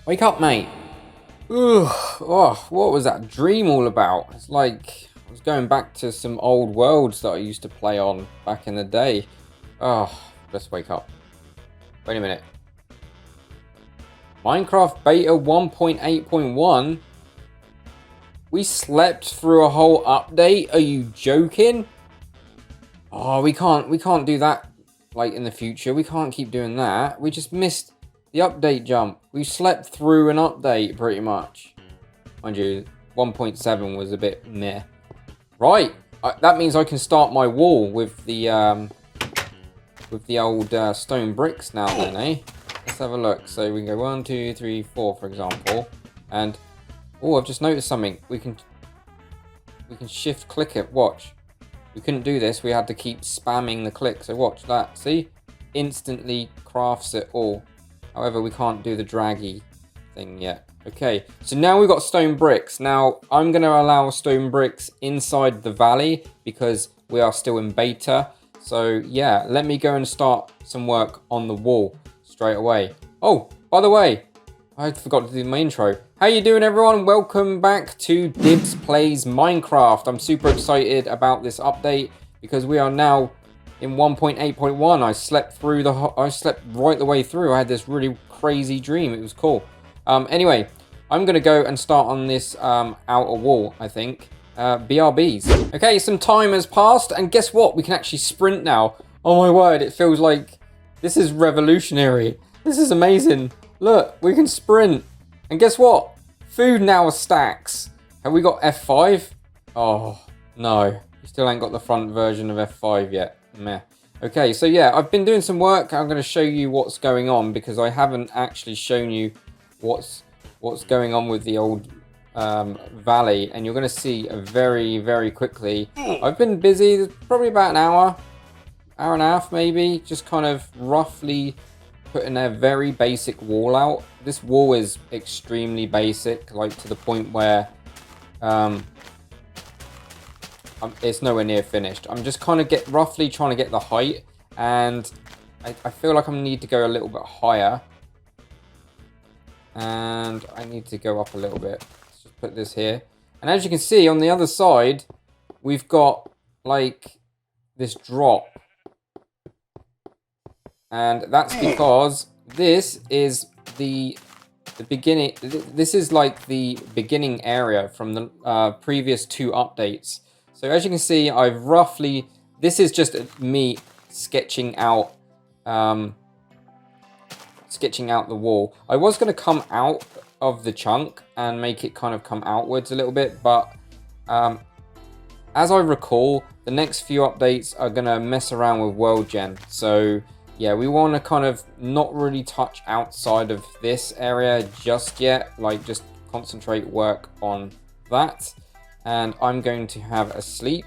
Wake up, mate. Ugh. Oh, what was that dream all about? It's like I was going back to some old worlds that I used to play on back in the day. Oh, let's wake up. Wait a minute. Minecraft Beta 1.8.1? We slept through a whole update? Are you joking? Oh, we can't do that like in the future. We can't keep doing that. We just missed the update jump. We slept through an update pretty much. Mind you, 1.7 was a bit meh. Right, that means I can start my wall with the old stone bricks now then, eh? Let's have a look. So we can go 1, 2, 3, 4, for example. And oh, I've just noticed something. We can shift click it. Watch. We couldn't do this. We had to keep spamming the click. So watch that. See? Instantly crafts it all. However, we can't do the draggy thing yet. Okay, so now we've got stone bricks. Now, I'm going to allow stone bricks inside the valley because we are still in beta. So, yeah, let me go and start some work on the wall straight away. Oh, by the way, I forgot to do my intro. How you doing, everyone? Welcome back to Dibz Plays Minecraft. I'm super excited about this update because we are now in 1.8.1. I slept right the way through. I had this really crazy dream. It was cool. Anyway, I'm gonna go and start on this outer wall. I think BRBs. Okay, some time has passed, and guess what? We can actually sprint now. Oh my word! It feels like this is revolutionary. This is amazing. Look, we can sprint. And guess what? Food now stacks. Have we got F5? Oh, no. We still ain't got the front version of F5 yet. Meh. Okay, so yeah, I've been doing some work. I'm going to show you what's going on because I haven't actually shown you what's going on with the old valley. And you're going to see very, very quickly. I've been busy. Probably about an hour and a half maybe. Just kind of roughly putting a very basic wall out. This wall is extremely basic, like to the point where it's nowhere near finished. I'm just kind of roughly trying to get the height, and I feel like I need to go a little bit higher, and I need to go up a little bit. Let's just put this here, and as you can see on the other side, we've got like this drop. And that's because this is the beginning. This is like the beginning area from the previous two updates. So as you can see, I've roughly, this is just me sketching out the wall. I was going to come out of the chunk and make it kind of come outwards a little bit, but as I recall, the next few updates are going to mess around with world gen. So yeah, we want to kind of not really touch outside of this area just yet, like just concentrate work on that. And I'm going to have a sleep.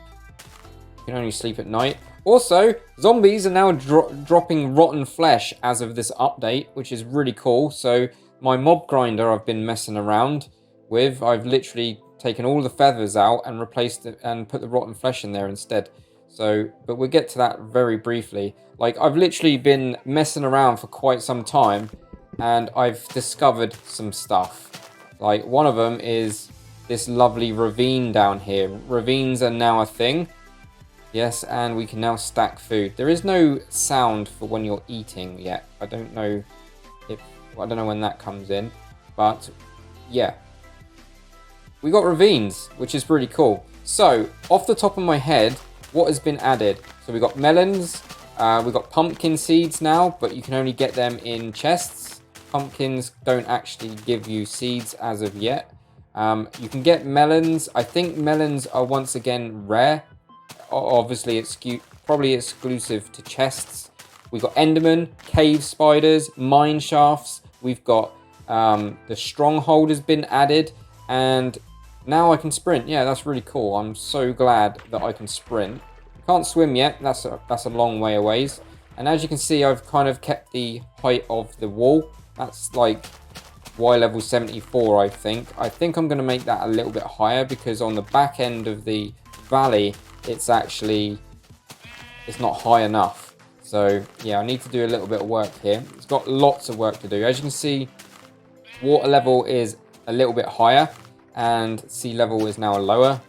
You can only sleep at night. Also, zombies are now dropping rotten flesh as of this update, which is really cool. So my mob grinder I've been messing around with, I've literally taken all the feathers out and replaced it and put the rotten flesh in there instead. So, but we'll get to that very briefly. Like, I've literally been messing around for quite some time, and I've discovered some stuff. Like, one of them is this lovely ravine down here. Ravines are now a thing. Yes, and we can now stack food. There is no sound for when you're eating yet. I don't know when that comes in, but yeah. We got ravines, which is pretty cool. So, off the top of my head, what has been added? So we got melons, we got pumpkin seeds now, but you can only get them in chests. Pumpkins don't actually give you seeds as of yet. You can get melons. I think melons are once again rare. Obviously, it's probably exclusive to chests. We've got enderman, cave spiders, mine shafts. We've got the stronghold has been added, and now I can sprint. Yeah, that's really cool. I'm so glad that I can sprint. Can't swim yet. That's a long way away. And as you can see, I've kind of kept the height of the wall. That's like Y level 74, I think. I think I'm going to make that a little bit higher because on the back end of the valley, it's not high enough. So yeah, I need to do a little bit of work here. It's got lots of work to do. As you can see, water level is a little bit higher and sea level is now lower.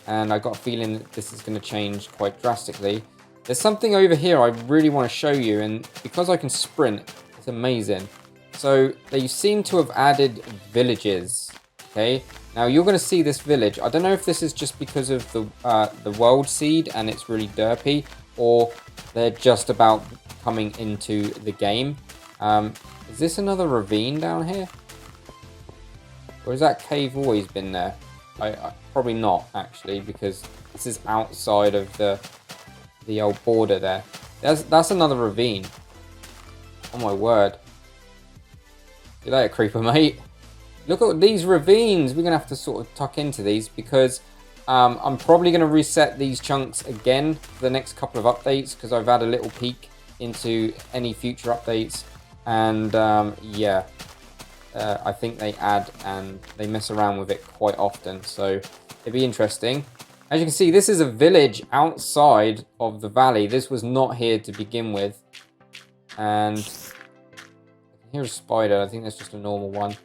And I got a feeling that this is going to change quite drastically. There's something over here I really want to show you, and because I can sprint, it's amazing. So they seem to have added villages. Okay, now you're going to see this village. I don't know if this is just because of the world seed and it's really derpy, or they're just about coming into the game. Is this another ravine down here? Or has that cave always been there? I probably not, actually, because this is outside of the old border there. That's another ravine. Oh my word. See that, creeper mate? Look at these ravines. We're going to have to sort of tuck into these because I'm probably going to reset these chunks again for the next couple of updates because I've had a little peek into any future updates. And yeah, I think they add and they mess around with it quite often. So it'd be interesting. As you can see, this is a village outside of the valley. This was not here to begin with. And here's a spider. I think that's just a normal one.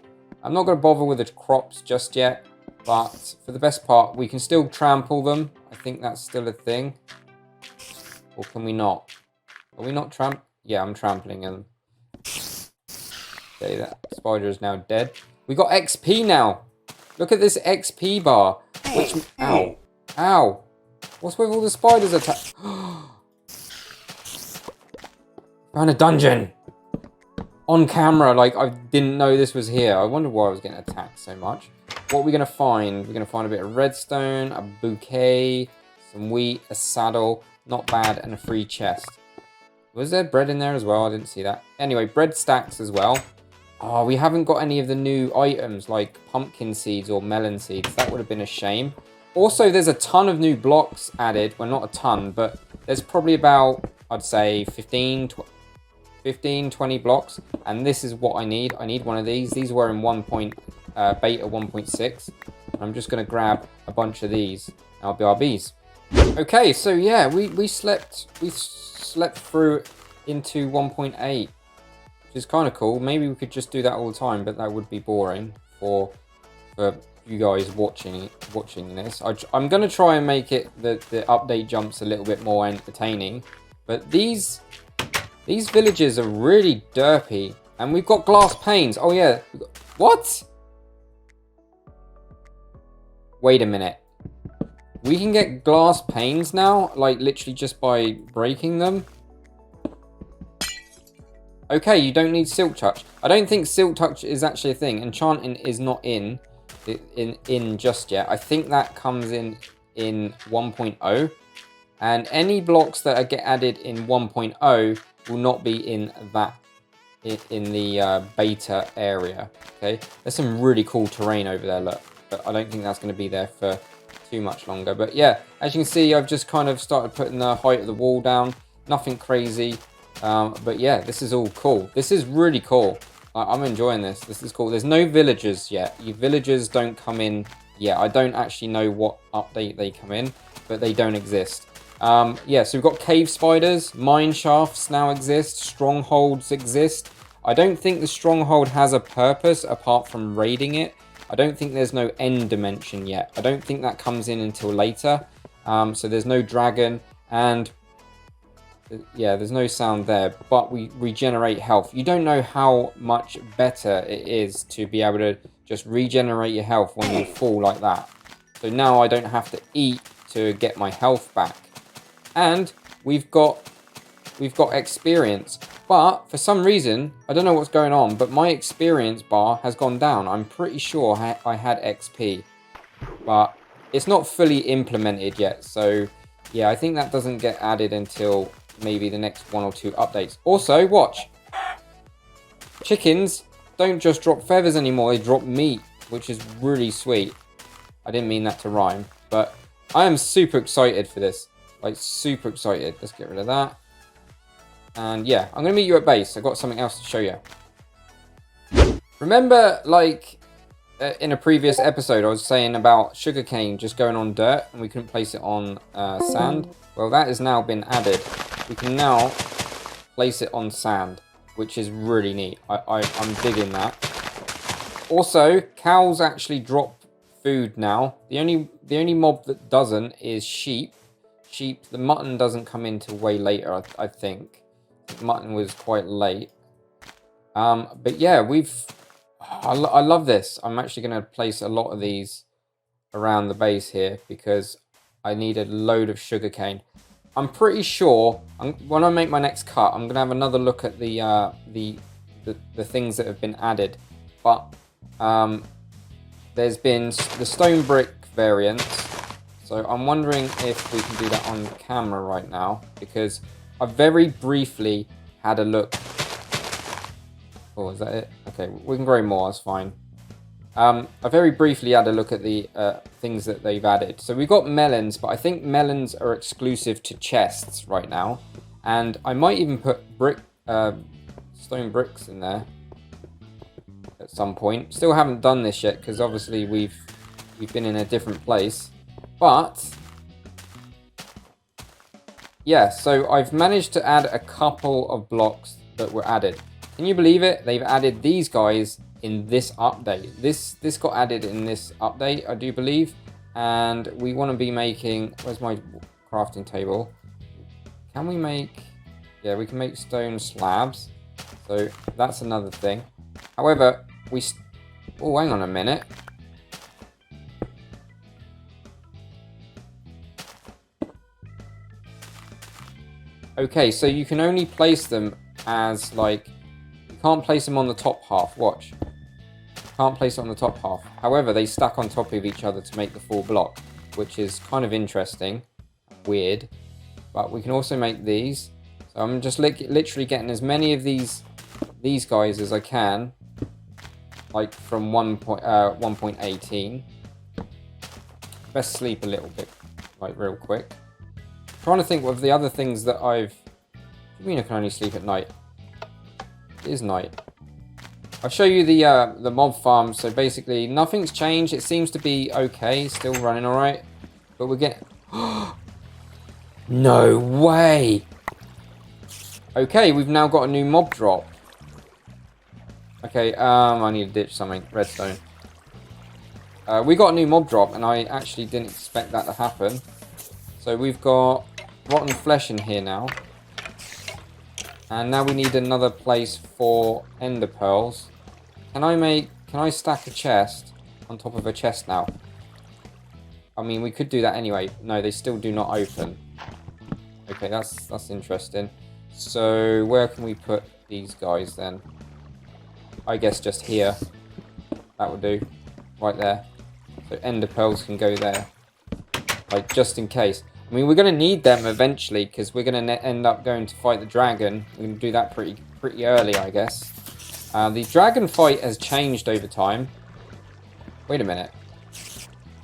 I'm not going to bother with the crops just yet, but for the best part, we can still trample them. I think that's still a thing. Or can we not? Are we not Yeah, I'm trampling them. Okay, that spider is now dead. We got XP now. Look at this XP bar. Which... Ow. Ow. What's with all the spiders attack? Found a dungeon. On camera, like I didn't know this was here. I wonder why I was getting attacked so much. What are we going to find? We're going to find a bit of redstone, a bouquet, some wheat, a saddle, not bad, and a free chest. Was there bread in there as well? I didn't see that. Anyway, bread stacks as well. Oh, we haven't got any of the new items like pumpkin seeds or melon seeds. That would have been a shame. Also, there's a ton of new blocks added. Well, not a ton, but there's probably about, I'd say, 15, 20 blocks, and this is what I need. I need one of these. These were in beta 1.6. I'm just going to grab a bunch of these. I'll be RBs. Okay, so yeah, we slept through into 1.8, which is kind of cool. Maybe we could just do that all the time, but that would be boring for you guys watching this. I'm going to try and make it the update jumps a little bit more entertaining, but these villages are really derpy. And we've got glass panes. Oh, yeah. What? Wait a minute. We can get glass panes now? Like, literally just by breaking them? Okay, you don't need silk touch. I don't think silk touch is actually a thing. Enchanting is not in just yet. I think that comes in 1.0. And any blocks that get added in 1.0 will not be in the beta area. Okay, there's some really cool terrain over there, look, but I don't think that's going to be there for too much longer. But yeah, as you can see, I've just kind of started putting the height of the wall down. Nothing crazy, but yeah, this is all cool. This is really cool. I'm enjoying this. This is cool. There's no villagers yet. Your villagers don't come in yet. I don't actually know what update they come in, but they don't exist. Yeah, so we've got cave spiders, mine shafts now exist, strongholds exist. I don't think the stronghold has a purpose apart from raiding it. I don't think there's no end dimension yet. I don't think that comes in until later. So there's no dragon, and yeah, there's no sound there, but we regenerate health. You don't know how much better it is to be able to just regenerate your health when you fall like that. So now I don't have to eat to get my health back. And we've got experience, but for some reason, I don't know what's going on, but my experience bar has gone down. I'm pretty sure I had XP, but it's not fully implemented yet. So yeah, I think that doesn't get added until maybe the next 1 or 2 updates. Also, watch. Chickens don't just drop feathers anymore, they drop meat, which is really sweet. I didn't mean that to rhyme, but I am super excited for this. Like, super excited. Let's get rid of that. And yeah, I'm going to meet you at base. I've got something else to show you. Remember, like, in a previous episode, I was saying about sugarcane just going on dirt and we couldn't place it on sand? Well, that has now been added. We can now place it on sand, which is really neat. I'm digging that. Also, cows actually drop food now. The only mob that doesn't is sheep. Sheep, the mutton doesn't come in till way later, I think. Mutton was quite late. But yeah, I love this. I'm actually going to place a lot of these around the base here because I need a load of sugarcane. I'm pretty sure when I make my next cut, I'm going to have another look at the things that have been added. But there's been the stone brick variant. So I'm wondering if we can do that on camera right now, because I very briefly had a look. Oh, is that it? Okay, we can grow more, that's fine. I very briefly had a look at the things that they've added. So we've got melons, but I think melons are exclusive to chests right now. And I might even put stone bricks in there at some point. Still haven't done this yet, because obviously we've been in a different place. But yeah, so I've managed to add a couple of blocks that were added. Can you believe it? They've added these guys in this update. This got added in this update, I do believe. And we want to be making... Where's my crafting table? Can we make... Yeah, we can make stone slabs. So that's another thing. However, oh, hang on a minute. Okay, so you can only place them as, like... You can't place them on the top half. Watch. Can't place it on the top half. However, they stack on top of each other to make the full block, which is kind of interesting. Weird. But we can also make these. So I'm just literally getting as many of these guys as I can. Like from 1.18. Best sleep a little bit, like real quick. Trying to think of the other things that I've... What do you mean I can only sleep at night? It is night. I'll show you the mob farm. So basically, nothing's changed. It seems to be okay. Still running all right. But we're getting... No way! Okay, we've now got a new mob drop. Okay, I need to ditch something. Redstone. We got a new mob drop, and I actually didn't expect that to happen. So we've got rotten flesh in here now. And now we need another place for ender pearls. Can I stack a chest on top of a chest now? I mean, we could do that anyway. No, they still do not open. Okay, that's interesting. So where can we put these guys then? I guess just here. That would do. Right there. So ender pearls can go there. Like, just in case. I mean, we're going to need them eventually, because we're going to end up going to fight the dragon. We're going to do that pretty early, I guess. The dragon fight has changed over time. Wait a minute.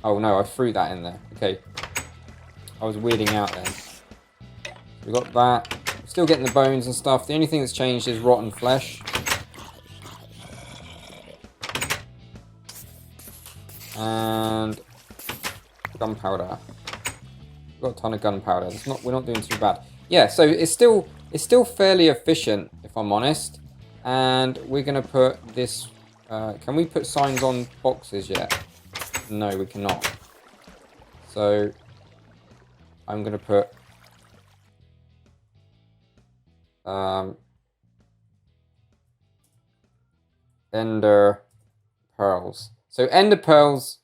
Oh no, I threw that in there. Okay. I was weirding out then. We got that. Still getting the bones and stuff. The only thing that's changed is rotten flesh. And gunpowder. We've got a ton of gunpowder. We're not doing too bad. Yeah, so it's still fairly efficient, if I'm honest. And we're gonna put this. Can we put signs on boxes yet? No, we cannot. So I'm gonna put ender pearls. So ender pearls.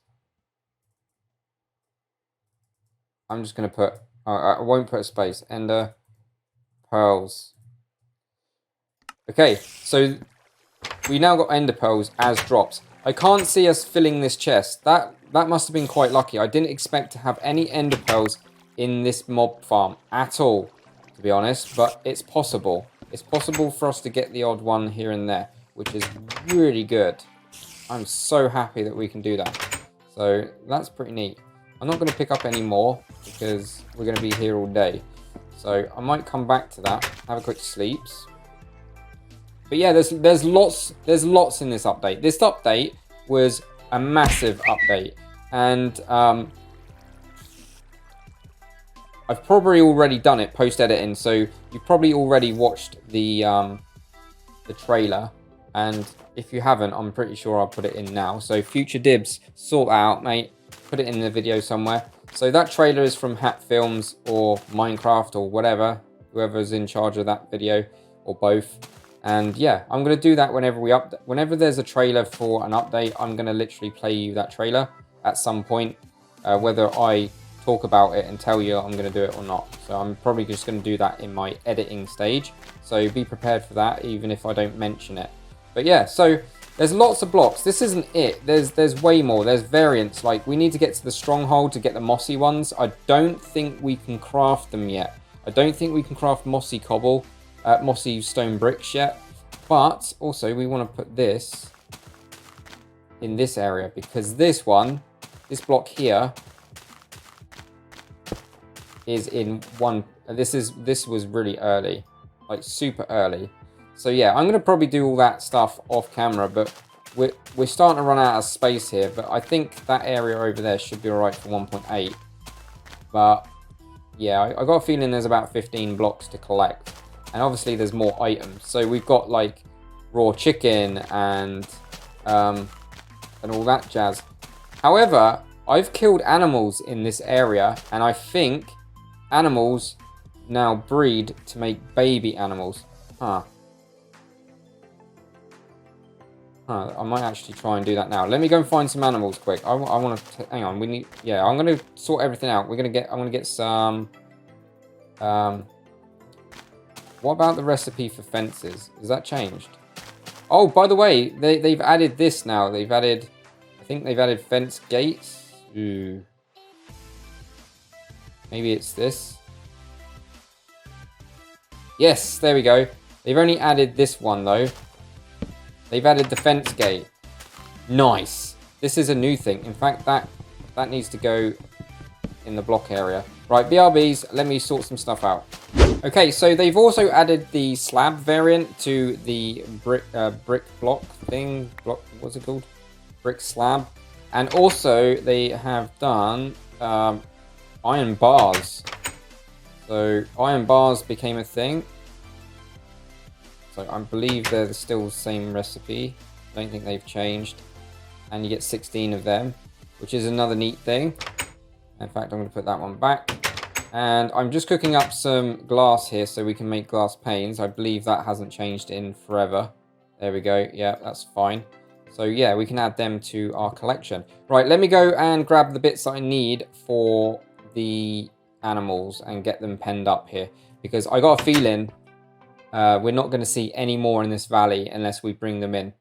I'm just gonna put. I won't put a space. Ender pearls. Okay, so we now got ender pearls as drops. I can't see us filling this chest. That must have been quite lucky. I didn't expect to have any ender pearls in this mob farm at all, to be honest. But it's possible. It's possible for us to get the odd one here and there, which is really good. I'm so happy that we can do that. So that's pretty neat. I'm not going to pick up any more because we're going to be here all day. So I might come back to that. Have a quick sleeps. But yeah, there's lots in this update. This update was a massive update, and I've probably already done it post editing. So you've probably already watched the trailer, and If you haven't, I'm pretty sure I'll put it in now. So future Dibz, sort that out, mate. Put it in the video somewhere. So that trailer is from Hat Films or Minecraft or whatever, whoever's in charge of that video, or both. And yeah, I'm gonna do that whenever there's a trailer for an update. I'm gonna literally play you that trailer at some point, whether I talk about it and tell you I'm gonna do it or not. So I'm probably just gonna do that in my editing stage. So be prepared for that, even if I don't mention it. But yeah, so there's lots of blocks. This isn't it. There's way more. There's variants. Like, we need to get to the stronghold to get the mossy ones. I don't think we can craft them yet. I don't think we can craft mossy cobble, mossy stone bricks yet. But also we want to put this in this area, because this block here is in one. This was really early, like super early. So yeah, I'm going to probably do all that stuff off camera, but we're starting to run out of space here. But I think that area over there should be alright for 1.8. But yeah, I got a feeling there's about 15 blocks to collect. And obviously there's more items. So we've got like raw chicken and all that jazz. However, I've killed animals in this area, and I think animals now breed to make baby animals. I might actually try and do that now. Let me go and find some animals quick. I want to hang on. Yeah, I'm gonna sort everything out. I'm gonna get some. What about the recipe for fences? Is that changed? Oh, by the way, they've added this now. I think they've added fence gates. Ooh. Maybe it's this. Yes, there we go. They've only added this one though. They've added the fence gate. Nice. This is a new thing. In fact, that needs to go in the block area. Right, BRBs, let me sort some stuff out. Okay, so they've also added the slab variant to the brick block thing. What's it called? Brick slab. And also they have done iron bars. So iron bars became a thing. So I believe they're still the same recipe. I don't think they've changed. And you get 16 of them, which is another neat thing. In fact, I'm going to put that one back. And I'm just cooking up some glass here so we can make glass panes. I believe that hasn't changed in forever. There we go. Yeah, that's fine. So yeah, we can add them to our collection. Right, let me go and grab the bits that I need for the animals and get them penned up here. Because I got a feeling we're not going to see any more in this valley unless we bring them in.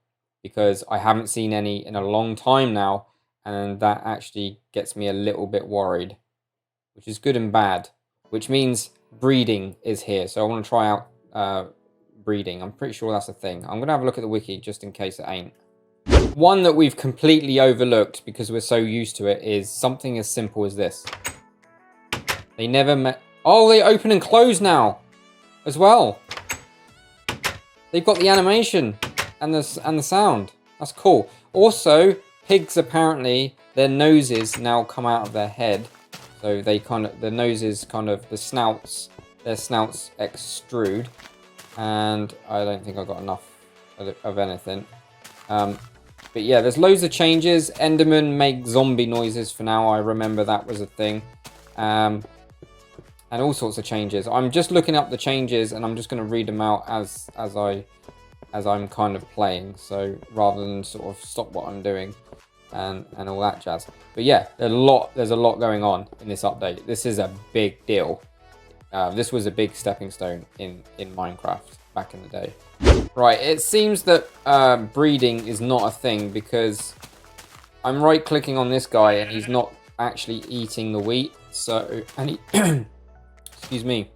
Because I haven't seen any in a long time now. And that actually gets me a little bit worried. Which is good and bad. Which means breeding is here. So I want to try out breeding. I'm pretty sure that's a thing. I'm going to have a look at the wiki just in case it ain't. One that we've completely overlooked because we're so used to it is something as simple as this. They never met. Oh, they open and close now as well. They've got the animation and the sound. That's cool. Also, pigs apparently, their noses now come out of their head. So they their noses the snouts, their snouts extrude. And I don't think I got enough of anything. But yeah, there's loads of changes. Endermen make zombie noises for now. I remember that was a thing. And all sorts of changes. I'm just looking up the changes and I'm just going to read them out as I'm kind of playing. So rather than sort of stop what I'm doing and all that jazz. But yeah, there's a lot going on in this update. This is a big deal. This was a big stepping stone in Minecraft back in the day. Right, it seems that breeding is not a thing because I'm right clicking on this guy and he's not actually eating the wheat. So, and he, excuse me,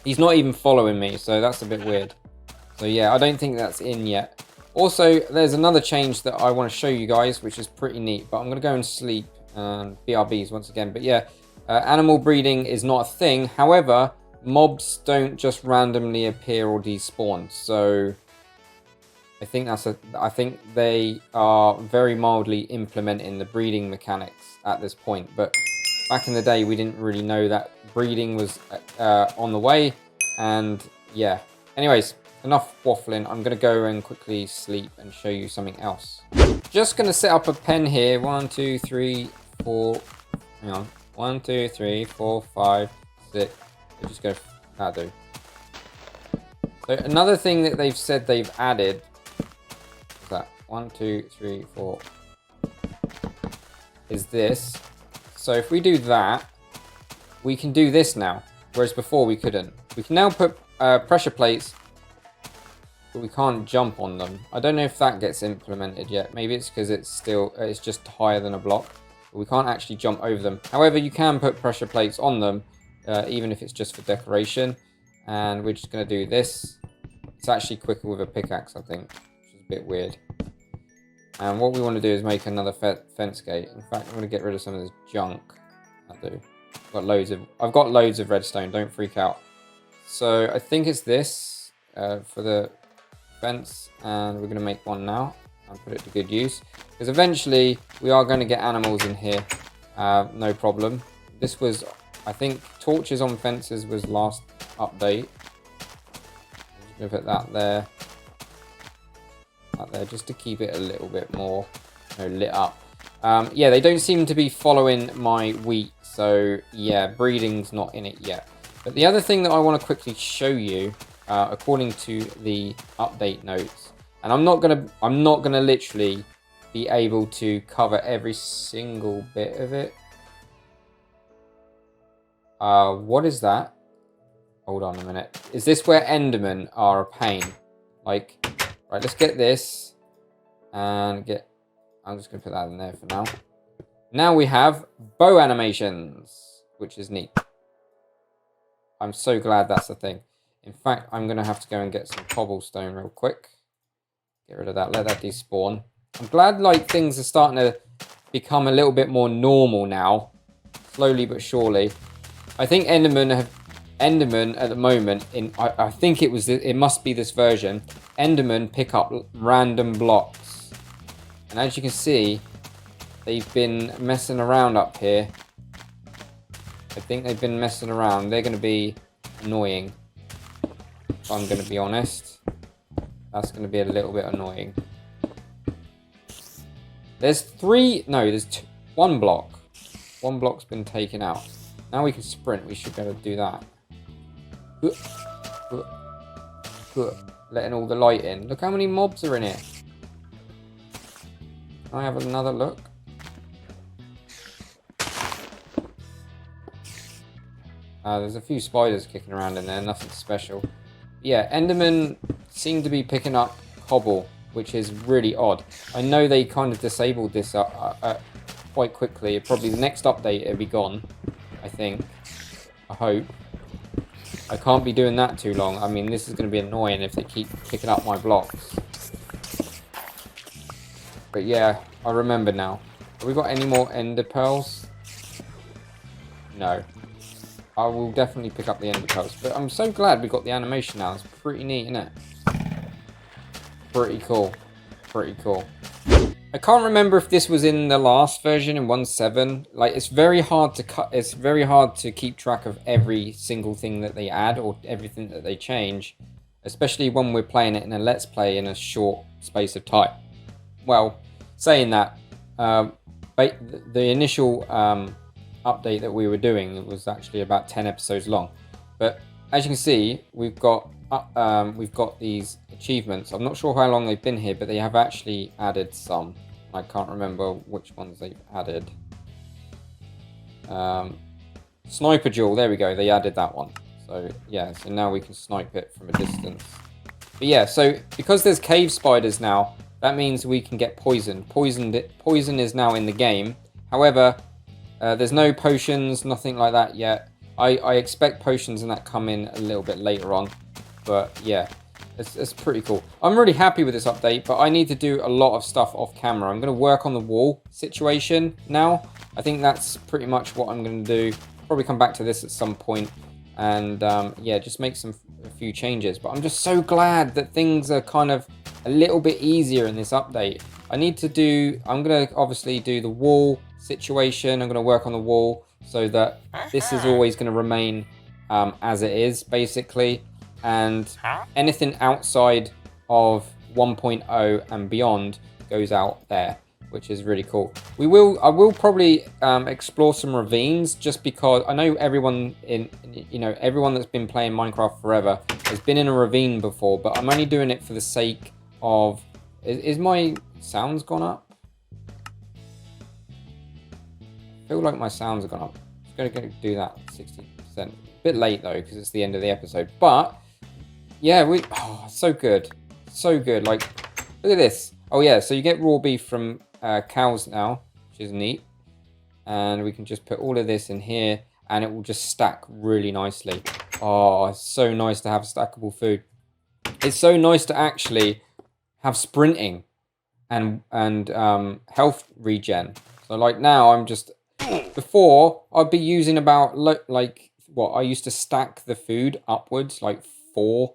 he's not even following me. So that's a bit weird. So yeah, I don't think that's in yet. Also, there's another change that I want to show you guys, which is pretty neat, but I'm going to go and sleep and BRBs once again. But yeah, animal breeding is not a thing. However, mobs don't just randomly appear or despawn. So I think they are very mildly implementing the breeding mechanics at this point. But back in the day, we didn't really know that breeding was on the way. And yeah, anyways, enough waffling. I'm going to go and quickly sleep and show you something else. Just going to set up a pen here. 1, 2, 3, 4. Hang on. 1, 2, 3, 4, 5, 6. I'll just go. That'll do. So another thing that they've said they've added is that 1, 2, 3, 4 is this. So if we do that, we can do this now, whereas before we couldn't. We can now put pressure plates, but we can't jump on them. I don't know if that gets implemented yet. Maybe it's because it's just higher than a block, but we can't actually jump over them. However, you can put pressure plates on them, even if it's just for decoration. And we're just going to do this. It's actually quicker with a pickaxe, I think, which is a bit weird. And what we want to do is make another fence gate. In fact, I'm going to get rid of some of this junk. I do. I've got loads of redstone. Don't freak out. So I think it's this for the fence, and we're going to make one now and put it to good use, because eventually we are going to get animals in here. No problem. This was, I think, torches on fences was last update. I'm just going to put that there. Up there, just to keep it a little bit more lit up. Yeah, they don't seem to be following my wheat, so yeah, breeding's not in it yet. But the other thing that I want to quickly show you, according to the update notes, and I'm not gonna literally be able to cover every single bit of it. What is that? Hold on a minute. Is this where Endermen are a pain? Like, right, let's get this and I'm just going to put that in there for now. Now we have bow animations, which is neat. I'm so glad that's the thing. In fact, I'm going to have to go and get some cobblestone real quick. Get rid of that, let that despawn. I'm glad like things are starting to become a little bit more normal now. Slowly but surely. I think Enderman at the moment, I think it must be this version, Endermen pick up random blocks. And as you can see, they've been messing around up here. I think they've been messing around. They're going to be annoying, if I'm going to be honest. That's going to be a little bit annoying. There's one block. One block's been taken out. Now we can sprint. We should be able to do that. Letting all the light in. Look how many mobs are in it. Can I have another look? There's a few spiders kicking around in there, nothing special. Yeah, Endermen seem to be picking up cobble, which is really odd. I know they kind of disabled this quite quickly. Probably the next update it'll be gone, I think. I hope. I can't be doing that too long. I mean, this is going to be annoying if they keep picking up my blocks. But yeah, I remember now. Have we got any more ender pearls? No. I will definitely pick up the ender pearls. But I'm so glad we got the animation now. It's pretty neat, isn't it? Pretty cool. Pretty cool. I can't remember if this was in the last version in 1.7. Like, it's very hard to cut. It's very hard to keep track of every single thing that they add or everything that they change, especially when we're playing it in a let's play in a short space of time. Well, saying that, the initial update that we were doing was actually about 10 episodes long. But as you can see, we've got these achievements. I'm not sure how long they've been here, but they have actually added some. I can't remember which ones they've added. Sniper duel, there we go, they added that one. So yeah, so now we can snipe it from a distance. But yeah, so because there's cave spiders now, that means we can get poisoned. Poison is now in the game. However, there's no potions, nothing like that yet. I expect potions and that come in a little bit later on. But yeah, it's pretty cool. I'm really happy with this update, but I need to do a lot of stuff off camera. I'm going to work on the wall situation now. I think that's pretty much what I'm going to do. Probably come back to this at some point and yeah, just make a few changes. But I'm just so glad that things are kind of a little bit easier in this update. I'm going to obviously do the wall situation. I'm going to work on the wall so that this is always going to remain as it is, basically. and anything outside of 1.0 and beyond goes out there, which is really cool. I will probably explore some ravines, just because I know everyone everyone that's been playing Minecraft forever has been in a ravine before, but I'm only doing it for the sake of... Is my sounds gone up? I feel like my sounds have gone up. I'm just gonna do that 60%. A bit late though, because it's the end of the episode. But yeah, so good, so good. Like, look at this. Oh yeah, so you get raw beef from cows now, which is neat. And we can just put all of this in here, and it will just stack really nicely. Oh, it's so nice to have stackable food. It's so nice to actually have sprinting and health regen. So like now I'm just... Before, I'd be using about, like, what, I used to stack the food upwards, like 4,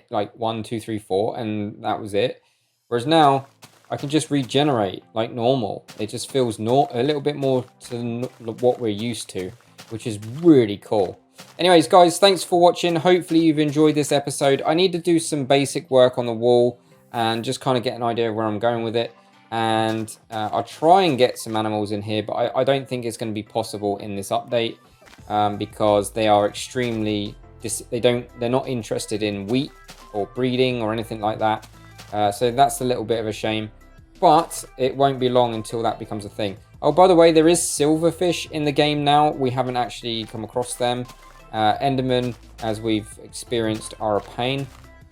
like 1, 2, 3, 4, and that was it. Whereas now, I can just regenerate like normal. It just feels a little bit more to what we're used to, which is really cool. Anyways, guys, thanks for watching. Hopefully you've enjoyed this episode. I need to do some basic work on the wall and just kind of get an idea of where I'm going with it. And I'll try and get some animals in here, but I don't think it's going to be possible in this update because they are extremely... They're not interested in wheat or breeding or anything like that. So that's a little bit of a shame, but it won't be long until that becomes a thing. Oh, by the way, there is silverfish in the game now. We haven't actually come across them. Endermen, as we've experienced, are a pain,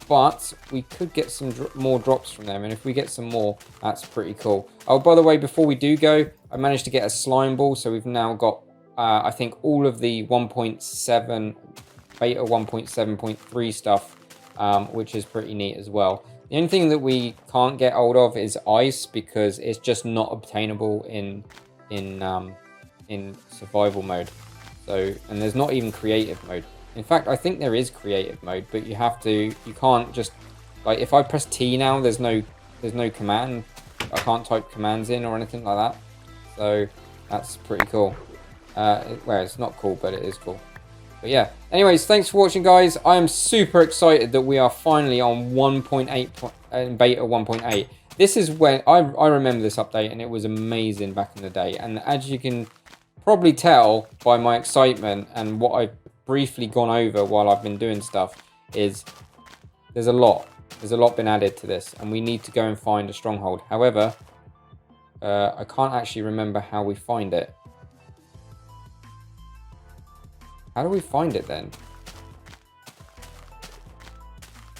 but we could get some more drops from them, and if we get some more, that's pretty cool. Oh, by the way, before we do go, I managed to get a slime ball, so we've now got, I think, all of the 1.7, beta 1.7.3 stuff, which is pretty neat as well. The only thing that we can't get hold of is ice, because it's just not obtainable in survival mode. So, and there's not even creative mode. In fact, I think there is creative mode, but you can't just, like, if I press T now, there's no command. I can't type commands in or anything like that. So that's pretty cool. Well, it's not cool, but it is cool. But yeah, anyways, thanks for watching, guys. I am super excited that we are finally on 1.8 beta 1.8. This is when I remember this update, and it was amazing back in the day. And as you can probably tell by my excitement and what I've briefly gone over while I've been doing stuff, is there's a lot been added to this, and we need to go and find a stronghold. However, I can't actually remember how we find it. How do we find it then?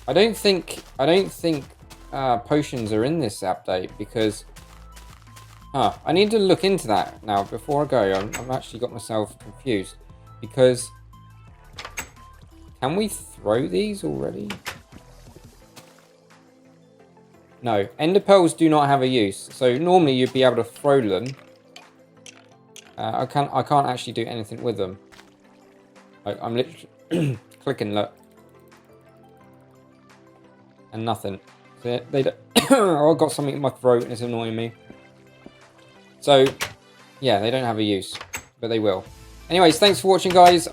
I don't think potions are in this update, because I need to look into that now before I go. I've actually got myself confused, because can we throw these already? No, ender pearls do not have a use. So normally you'd be able to throw them. I can't actually do anything with them. I'm literally clicking, look, and nothing. So they don't. Oh, I've got something in my throat and it's annoying me. So yeah, they don't have a use, but they will. Anyways, thanks for watching, guys.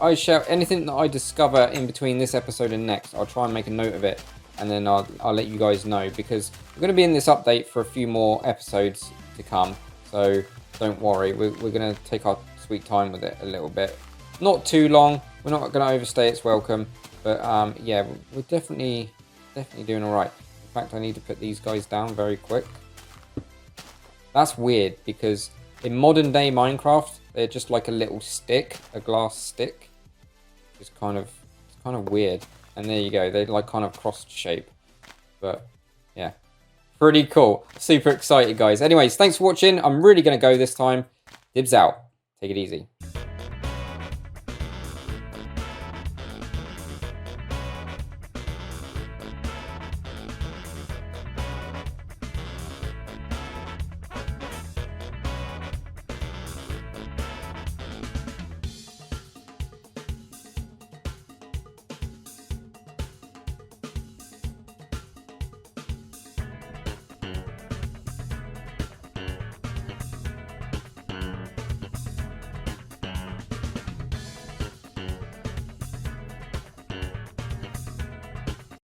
Anything that I discover in between this episode and next, I'll try and make a note of it, and then I'll let you guys know, because we're going to be in this update for a few more episodes to come. So don't worry, we're going to take our sweet time with it a little bit. Not too long. We're not going to overstay its welcome, but yeah, we're definitely doing all right. In fact, I need to put these guys down very quick. That's weird, because in modern day Minecraft, they're just like a little stick, a glass stick. It's kind of weird. And there you go, they're like kind of cross shape. But yeah, pretty cool. Super excited, guys. Anyways, thanks for watching. I'm really going to go this time. Dibs out. Take it easy.